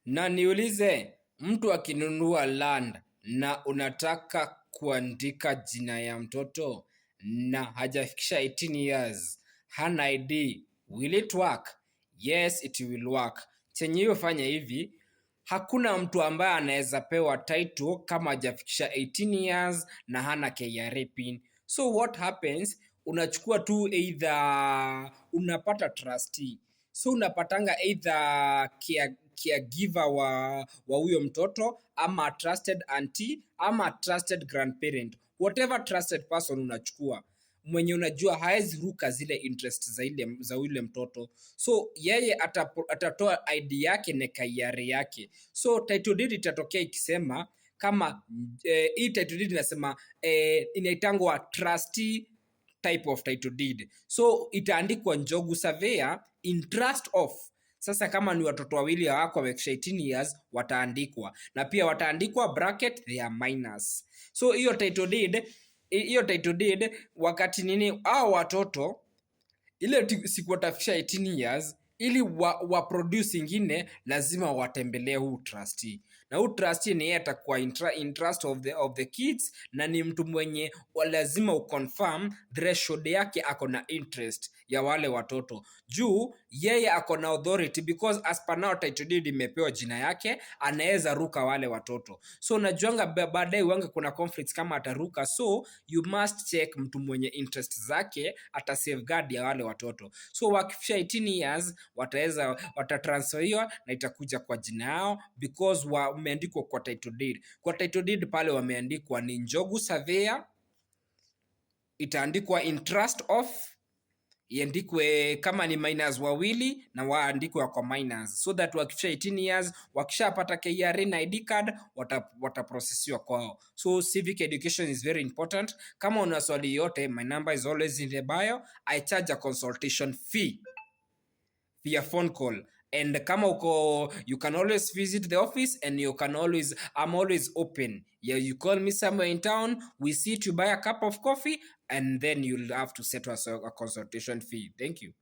Na niulize, mtu akinunua land na unataka kuandika jina ya mtoto na hajafikisha 18 years, hana ID, will it work? Yes, it will work. Chenye hiyo fanya hivi, hakuna mtu ambaye anaweza pewa title kama hajafikisha 18 years na hana KRA pin. So what happens, unachukua tu either unapata trustee. So unapatanga either caregiver wa huyo mtoto ama trusted auntie ama trusted grandparent, whatever trusted person unachukua mwenye unajua haezi ruka zile interest za yule mtoto. So yeye atatoa ID yake na KRA yake. So title deed itatokea ikisema kama hii title deed inasema inaitangwa trustee type of title deed. So itaandikwa Njogu Surveyor in trust of. Sasa kama ni watoto wawili hawako wamefikisha 18 years wataandikwa, na pia wataandikwa bracket they are minors. So hiyo title deed wakati nini hao watoto ile siku watafikisha 18 years ili wa produce ingine lazima watembelee huu trustee, na huu trustee ni yeye atakuwa in trust of the kids, na ni mtu mwenye lazima uconfirm threshold yake ako na interest ya wale watoto juu yeye ako na authority, because as per now title deed imepewa jina yake, anaweza ruka wale watoto. So unajuanga baadaye wanga kuna conflicts kama ataruka, so you must check mtu mwenye interest zake ata safeguard ya wale watoto. So wakifikisha 18 years watatransferiwa na itakuja kwa jina yao because wameandikwa kwa title deed. Kwa title deed pale wameandikwa ni Njogu Surveyor, itaandikwa in trust of, iandikwe kama ni minors wawili na waandikwe kwa minors, so that wakisha 18 years wakishapata KRA na ID card wataprocessiwa kwao. So civic education is very important. Kama una swali yote, my number is always in the bio. I charge a consultation fee via phone call, and kama uko, you can always visit the office, and I'm always open. Yeah, you call me somewhere in town, we sit, you buy a cup of coffee, and then you'll have to settle a consultation fee. Thank you.